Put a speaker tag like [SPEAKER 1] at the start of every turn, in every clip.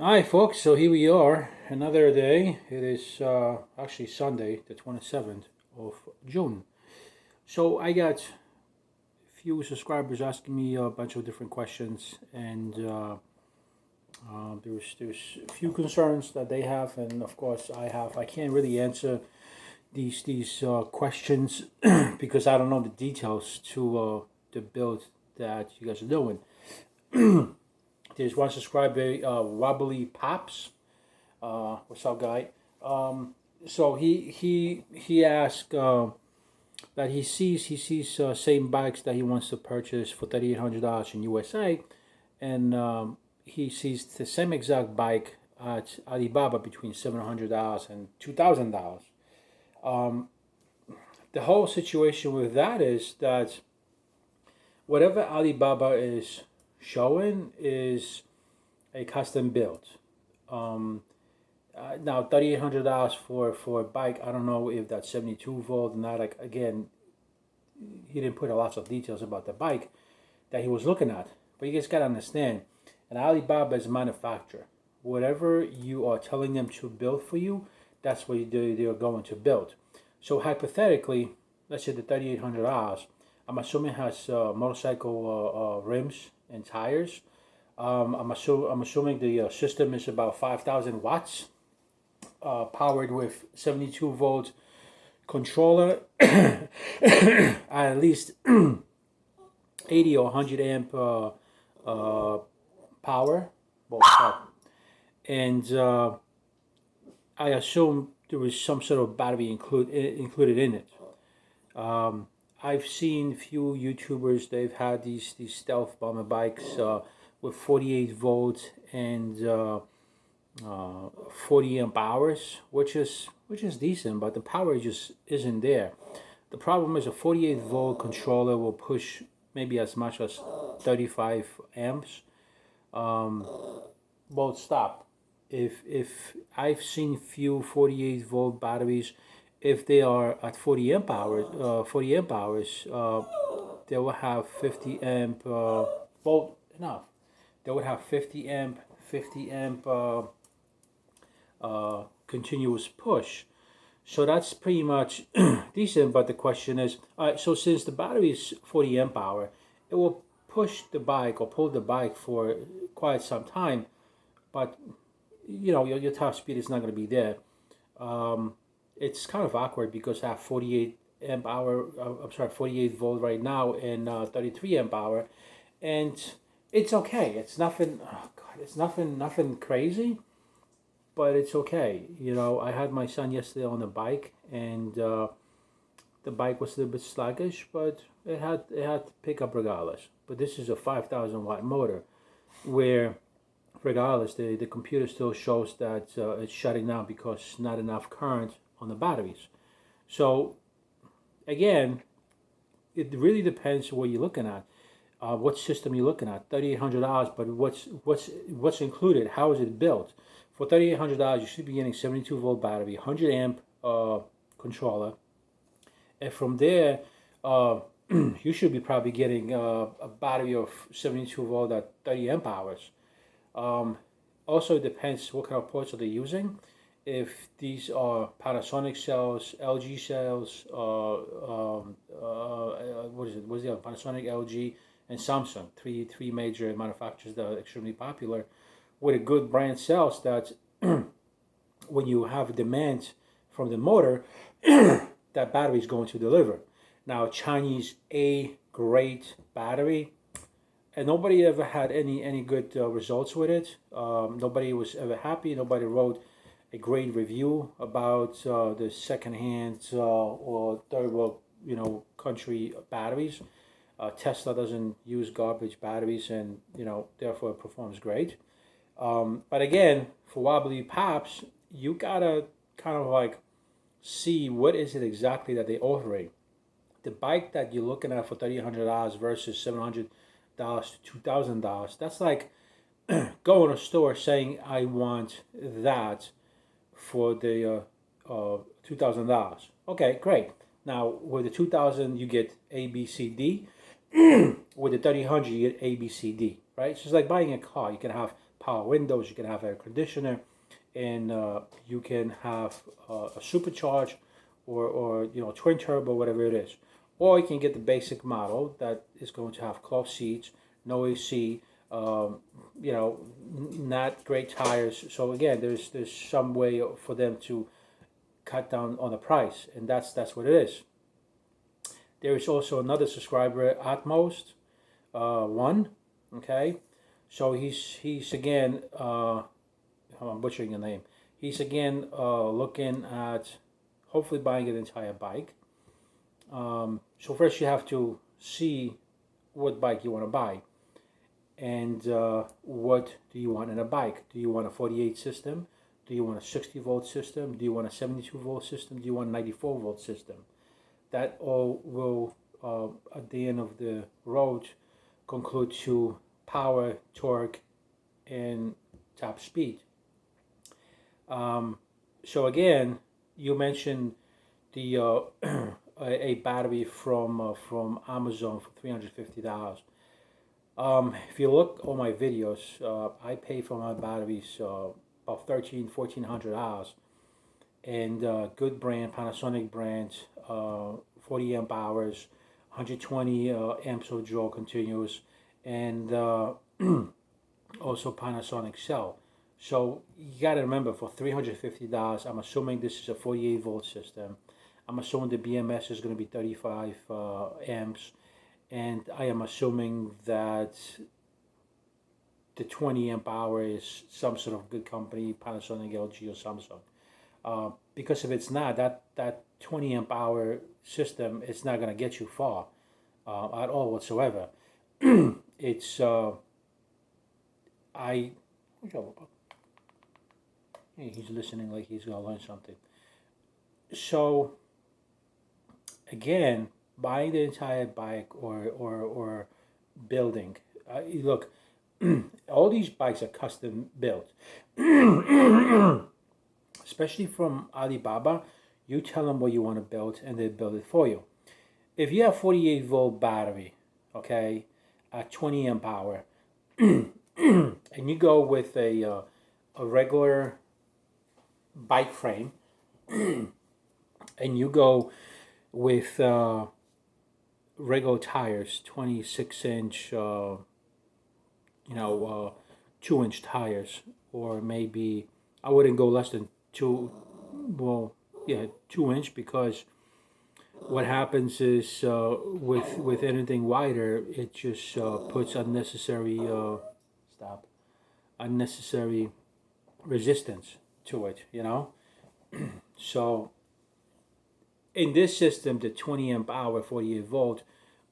[SPEAKER 1] Hi, folks. So here we are, another day. It is actually Sunday, the 27th of June. So I got a few subscribers asking me a bunch of different questions, and there's a few concerns that they have, and of course I have. I can't really answer these questions because I don't know the details to the build that you guys are doing. There's one subscriber, Wobbly Pops. What's up, guy? So he asked that he sees same bikes that he wants to purchase for $3,800 in USA, and he sees the same exact bike at Alibaba between $700 and $2,000. The whole situation with that is that whatever Alibaba is showing is a custom build. Now $3,800 for a bike. I don't know if that's 72 volt or not. Like, again, he didn't put a lots of details about the bike that he was looking at. But you guys gotta understand, an Alibaba is a manufacturer. Whatever you are telling them to build for you, that's what they're going to build. So hypothetically, let's say the $3,800, I'm assuming has motorcycle rims and tires. I'm assuming the system is about 5,000 watts, powered with 72 volt controller, at least 80 or 100 amp power, and I assume there was some sort of battery included in it. I've seen few YouTubers, they've had these stealth bomber bikes with 48 volts and 40 amp hours, which is decent, but the power just isn't there. The problem is a 48 volt controller will push maybe as much as 35 amps. Well, stop. If I've seen few 48 volt batteries, if they are at 40 amp hours, they will have 50 amp volt enough. They would have 50 amp continuous push. So that's pretty much decent. But the question is, all right, so since the battery is 40 amp hour, it will push the bike or pull the bike for quite some time, but your top speed is not going to be there. It's kind of awkward because I have 48 amp hour, 48 volt right now, and 33 amp hour, and it's okay. It's nothing. Oh God, it's nothing crazy, but it's okay. I had my son yesterday on the bike, and the bike was a little bit sluggish, but it had to pick up regardless. But this is a 5,000 watt motor, where regardless the computer still shows that it's shutting down because not enough current on the batteries. So again, it really depends what you're looking at. What system you're looking at. $3,800, but what's included? How is it built? For $3,800, you should be getting 72 volt battery, 100 amp controller, and from there, you should be probably getting a battery of 72 volt at 30 amp hours. Also, it depends what kind of ports are they using. If these are Panasonic cells, LG cells, what is it? What's the other? Panasonic, LG, and Samsung, three major manufacturers that are extremely popular, with a good brand cells that when you have a demand from the motor, that battery is going to deliver. Now, Chinese A grade battery, and nobody ever had any good results with it. Nobody was ever happy. Nobody wrote a great review about the secondhand or third world country batteries. Tesla doesn't use garbage batteries, and therefore it performs great. But again, for Wobbly Pops, you gotta kind of like see what is it exactly that they're offering. The bike that you're looking at for $3,800 versus $700 to $2,000, that's like going to a store saying I want that for the $2,000. Okay, great. Now with the 2,000 you get A, B, C, D. With the 3,800 you get A, B, C, D. Right? So it's like buying a car. You can have power windows, you can have air conditioner, and you can have a supercharge or twin turbo, whatever it is. Or you can get the basic model that is going to have cloth seats, no AC, not great tires. So again, there's some way for them to cut down on the price, and that's what it is. There is also another subscriber, Atmost one. Okay, so he's again. I'm butchering the name. He's again looking at hopefully buying an entire bike. So first you have to see what bike you want to buy, and what do you want in a bike. Do you want a 48 system? Do you want a 60 volt system? Do you want a 72 volt system? Do you want a 94 volt system? That all will at the end of the road conclude to power, torque, and top speed. So again, you mentioned the a battery from Amazon for $350. If you look on my videos, I pay for my batteries about $1,400, and good brand, Panasonic brand, 40 amp hours, 120 amps of draw continuous, and also Panasonic cell. So you got to remember, for $350, I'm assuming this is a 48 volt system. I'm assuming the BMS is going to be 35 amps, and I am assuming that the 20 amp hour is some sort of good company, Panasonic, LG, or Samsung. Because if it's not, that 20 amp hour system, it's not going to get you far at all whatsoever. It's he's listening like he's gonna learn something. So again, buying the entire bike or building, look, all these bikes are custom built, especially from Alibaba. You tell them what you want to build, and they build it for you. If you have 48 volt battery, okay, at 20 amp hour, and you go with a regular bike frame, and you go with regular tires, 26-inch, 2-inch tires, or maybe I wouldn't go less than 2-inch, because what happens is with anything wider, it just puts unnecessary unnecessary resistance to it, So in this system, the 20 amp hour 48 volt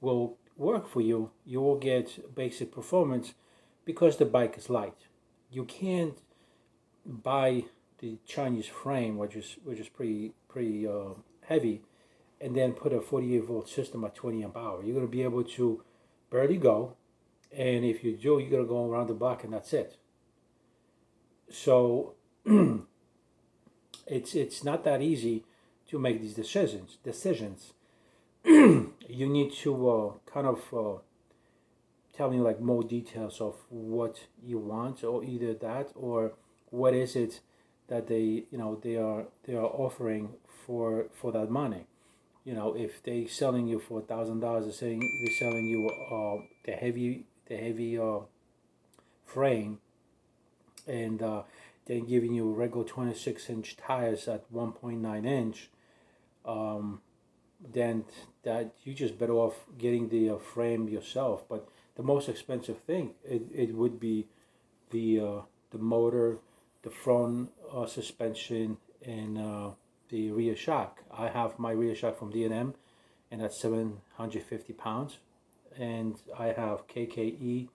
[SPEAKER 1] will work for you. You will get basic performance because the bike is light. You can't buy the Chinese frame, which is pretty heavy, and then put a 48 volt system at 20 amp hour. You're going to be able to barely go, and if you do, you're going to go around the block, and that's it. So it's not that easy to make these decisions. You need to kind of tell me like more details of what you want, or either that, or what is it that they are offering for that money. If they selling you for $1,000, they're selling you the heavy frame, and then giving you regular 26-inch tires at 1.9 inch. Then that you just better off getting the frame yourself. But the most expensive thing, it would be the motor, the front suspension, and the rear shock. I have my rear shock from D&M, and that's 750 pounds. And I have KKE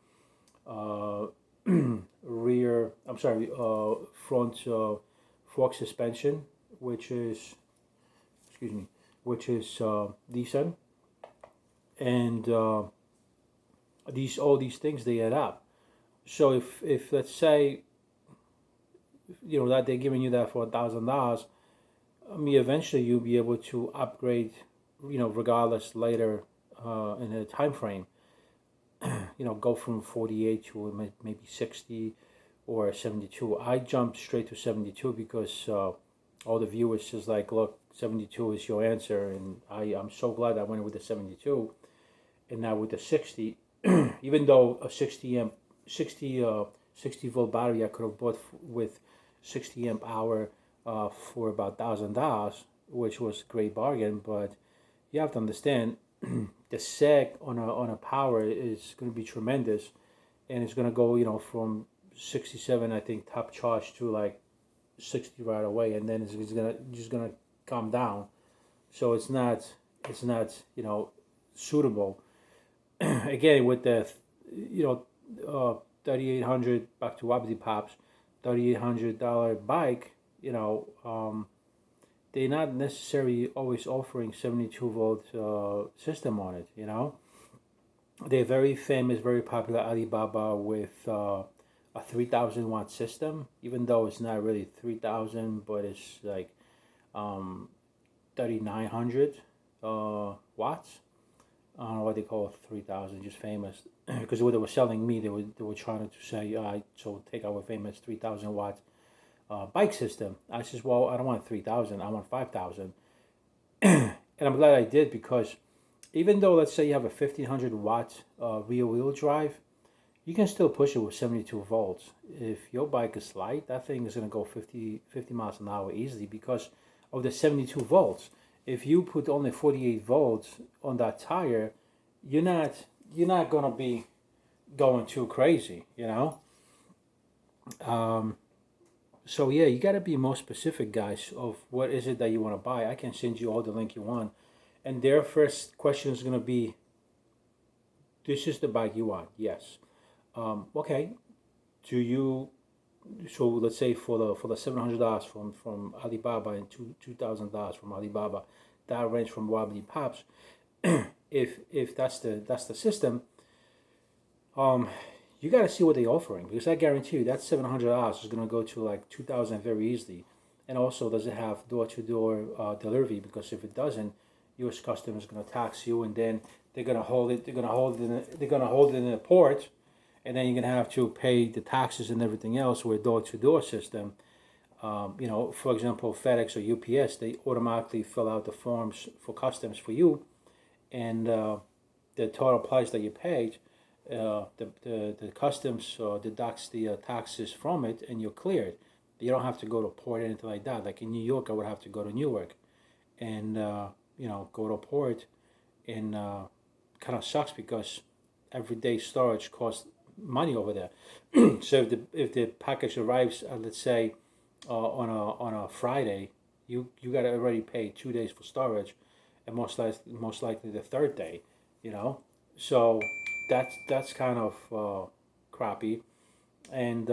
[SPEAKER 1] front fork suspension, which is decent. And all these things, they add up. So if let's say that they're giving you that for $1,000, eventually you'll be able to upgrade, regardless later in a time frame. Go from 48 to maybe 60, or a 72. I jumped straight to 72 because all the viewers just like, look, 72 is your answer, and I'm so glad I went with the 72 and not with the 60. Even though a 60 volt battery I could have bought with 60 amp hour for about $1,000, which was a great bargain. But you have to understand the sag on a power is going to be tremendous, and it's going to go from 67, I think, top charge to like 60 right away, and then it's just gonna calm down. So it's not suitable. Again, with the 3800, back to Wobbly Pops, $3,800 bike, they're not necessarily always offering 72-volt system on it. They're very famous, very popular Alibaba with a 3,000 watt system, even though it's not really 3,000, but it's like 3,900 watts. I don't know what they call it, 3,000, just famous. Because what they were selling me, they were trying to say, so take our famous 3,000 watt bike system. I says, well, I don't want 3,000, I want 5,000. And I'm glad I did, because even though, let's say you have a 1,500 watt rear wheel drive, you can still push it with 72 volts. If your bike is light, that thing is going to go 50 miles an hour easily because of the 72 volts. If you put only 48 volts on that tire, you're not going to be going too crazy, So yeah, you got to be more specific, guys, of what is it that you want to buy. I can send you all the link you want. And their first question is going to be, this is the bike you want? Yes. Okay. So let's say for the $700 from Alibaba and $2,000 from Alibaba, that range from Wobbly Pops, if that's the system, you got to see what they're offering, because I guarantee you that $700 is going to go to like 2,000 very easily. And also, does it have door-to-door delivery? Because if it doesn't, U.S. Customs is going to tax you, and then they're going to hold it in the port, and then you're going to have to pay the taxes and everything else with a door-to-door system. For example, FedEx or UPS, they automatically fill out the forms for customs for you, and the total price that you paid, the customs deducts the taxes from it, and you're cleared. You don't have to go to port or anything like that. Like in New York, I would have to go to Newark and go to port, and kind of sucks because everyday storage costs money over there. So if the package arrives, let's say on a Friday, you got to already pay 2 days for storage, and most likely the third day, So that's kind of crappy, and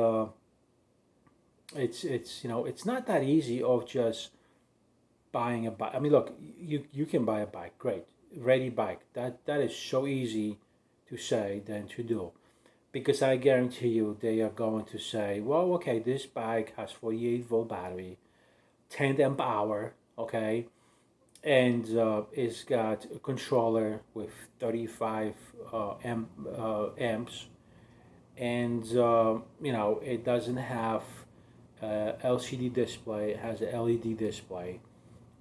[SPEAKER 1] it's not that easy of just buying a bike. I mean, look, you can buy a bike, great, ready bike. That is so easy to say than to do, because I guarantee you they are going to say, well, okay, this bike has 48-volt battery, 10 amp hour, okay, and it's got a controller with 35 amps, and it doesn't have LCD display. It has an LED display.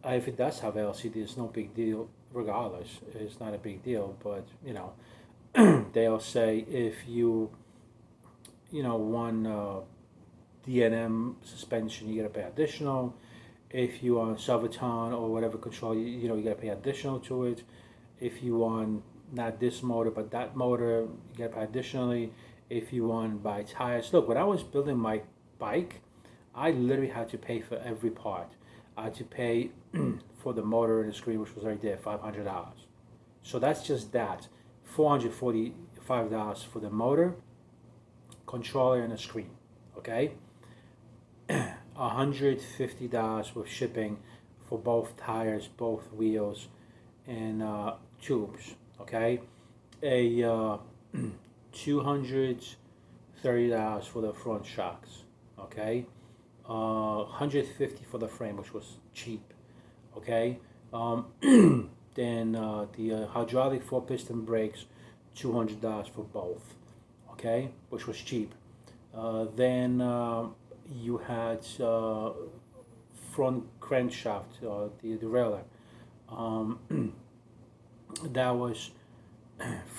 [SPEAKER 1] If it does have LCD, it's no big deal. Regardless, it's not a big deal. But they'll say if you want DNM suspension, you gotta pay additional. If you want Saviton or whatever control, you gotta pay additional to it. If you want not this motor but that motor, you gotta pay additionally. If you want buy tires, look, when I was building my bike, I literally had to pay for every part. I had to pay for the motor and the screen, which was right there, $500. So that's just that. $445 for the motor, controller, and a screen. Okay. $150 with shipping for both tires, both wheels, and tubes. Okay. A $230 for the front shocks. Okay. $150 for the frame, which was cheap. Okay. Then the hydraulic 4-piston brakes, $200 for both. Okay, which was cheap. Then you had front crankshaft, the derailleur. Um, that was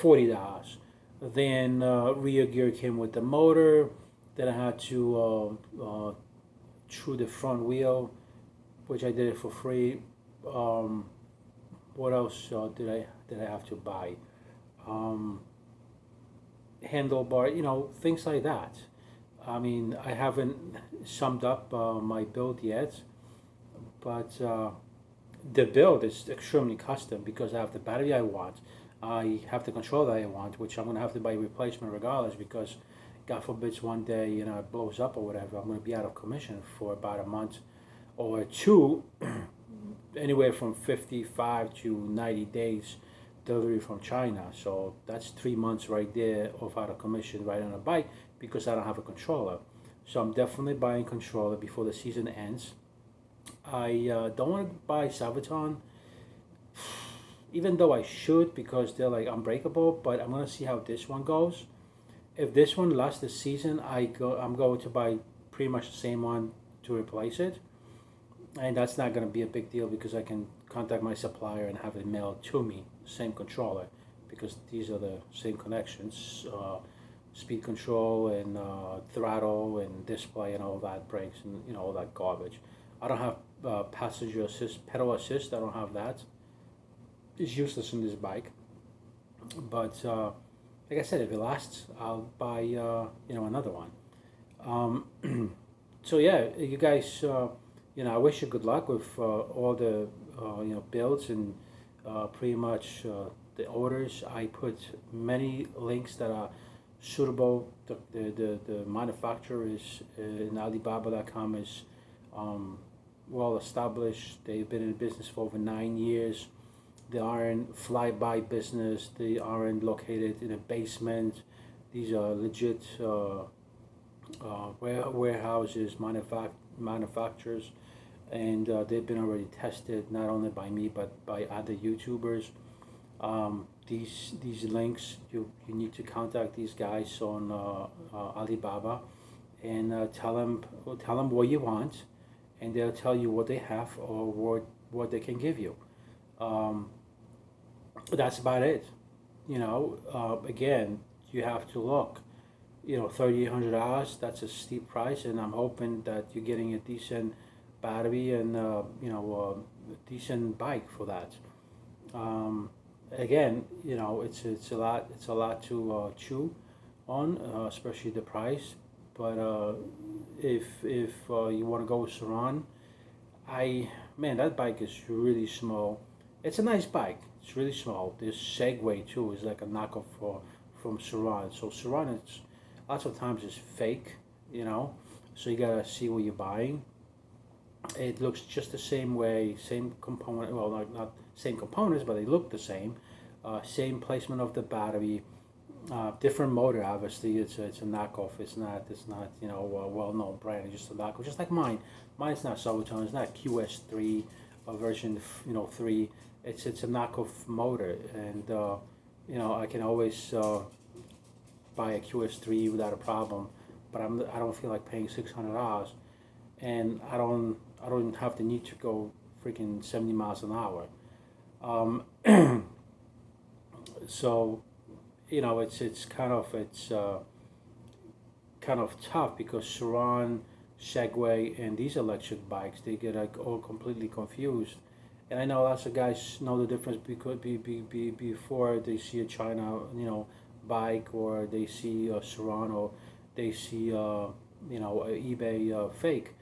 [SPEAKER 1] $40. Then rear gear came with the motor. Then I had to through the front wheel, which I did it for free. Um, what else did I have to buy? Um, Handlebar, things like that. I mean, I haven't summed up my build yet, but the build is extremely custom because I have the battery I want. I have the controller I want, which I'm gonna have to buy replacement regardless because, God forbids, one day it blows up or whatever. I'm gonna be out of commission for about a month or two, anywhere from 55 to 90 days delivery from China. So that's 3 months right there of out of commission right on a bike because I don't have a controller. So I'm definitely buying controller before the season ends. I don't want to buy Sabaton, even though I should because they're like unbreakable. But I'm gonna see how this one goes. If this one lasts the season, I'm going to buy pretty much the same one to replace it, and that's not gonna be a big deal because I can contact my supplier and have it mailed to me, same controller, because these are the same connections. Speed control and throttle and display and all that, brakes and all that garbage. I don't have passenger assist, pedal assist. I don't have that. It's useless in this bike. But like I said, if it lasts, I'll buy another one. So yeah, you guys, I wish you good luck with all the builds and pretty much the orders. I put many links that are suitable. The manufacturer is in Alibaba.com is well established. They've been in business for over 9 years. They aren't fly-by business. They aren't located in a basement. These are legit warehouses, manufacturers, and they've been already tested not only by me but by other YouTubers. These links, you need to contact these guys on Alibaba and tell them what you want, and they'll tell you what they have or what they can give you. That's about it. Again, you have to look. $3,800. That's a steep price, and I'm hoping that you're getting a decent battery and a decent bike for that. Again, it's a lot. It's a lot to chew on, especially the price. But if you want to go with Saran, that bike is really small. It's a nice bike. It's really small. This Segway too is like a knockoff from Saran. So Saran, it's lots of times is fake, So you gotta see what you're buying. It looks just the same way, same component. Well, not same components, but they look the same. Same placement of the battery. Different motor, obviously. It's a knockoff. It's not a well-known brand. It's just a knockoff, just like mine. Mine's not Sabaton. It's not QS3 version 3. It's a knockoff motor, and I can always buy a QS3 without a problem. But I don't feel like paying $600, and I don't have the need to go freaking 70 miles an hour. So it's kind of tough because Saran, Segway, and these electric bikes, they get like all completely confused. And I know lots of guys know the difference before they see a China bike, or they see a Saran, or they see a eBay fake.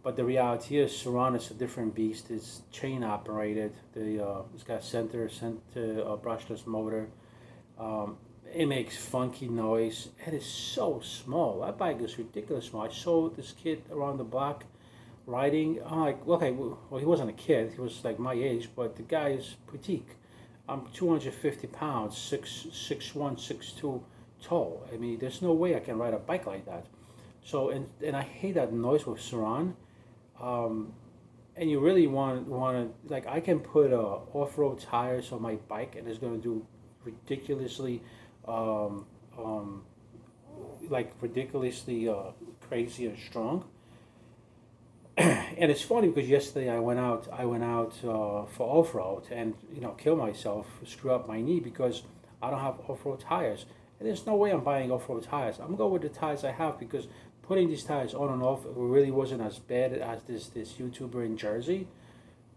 [SPEAKER 1] But the reality is, Saran is a different beast. It's chain operated. It's got center brushless motor. It makes funky noise. It is so small. That bike is ridiculous small. I saw this kid around the block riding. I'm like, okay, well, he wasn't a kid. He was like my age, but the guy is petite. I'm 250 pounds, 6'1", 6'2", tall. I mean, there's no way I can ride a bike like that. So, and I hate that noise with Saran. And you really want to, like, I can put off-road tires on my bike, and it's going to do ridiculously like ridiculously crazy and strong. And it's funny because yesterday I went out for off road and kill myself, screw up my knee because I don't have off road tires. And there's no way I'm buying off road tires. I'm going with the tires I have because putting these tires on and off really wasn't as bad as this YouTuber in Jersey.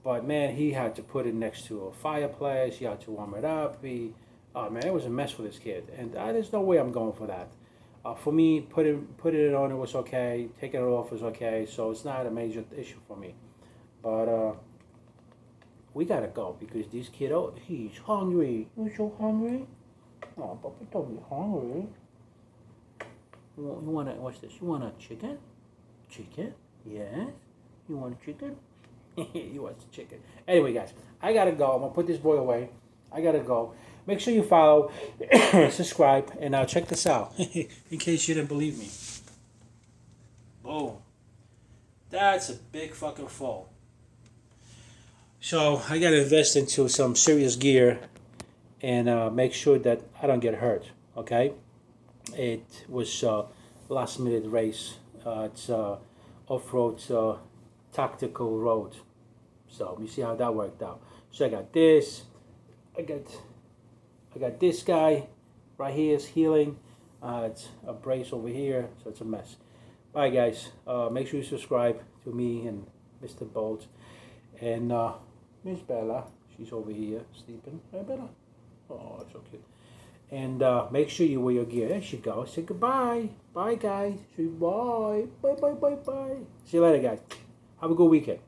[SPEAKER 1] But man, he had to put it next to a fireplace. He had to warm it up. Oh man, it was a mess for this kid. And there's no way I'm going for that. For me, putting it on, it was okay. Taking it off was okay. So it's not a major issue for me. But we gotta go because this kid, oh, he's hungry. You so hungry? Oh, Papa, don't be hungry. You wanna, what's this? You want a chicken? Chicken? Yes. You want a chicken? He wants a chicken. Anyway, guys, I gotta go. I'm gonna put this boy away. I gotta go. Make sure you follow, subscribe, and check this out in case you didn't believe me. Boom. That's a big fucking fall. So I gotta invest into some serious gear and make sure that I don't get hurt. Okay. It was a last minute race. It's off-road tactical road. So you see how that worked out. So I got this. I got this guy right here is healing. It's a brace over here, so it's a mess. Bye guys. Make sure you subscribe to me and Mr. Bolt and Miss Bella. She's over here sleeping. Hey Bella. Oh, it's so cute. And make sure you wear your gear. There she goes. Say goodbye. Bye guys. Say bye. Bye bye bye bye. See you later guys. Have a good weekend.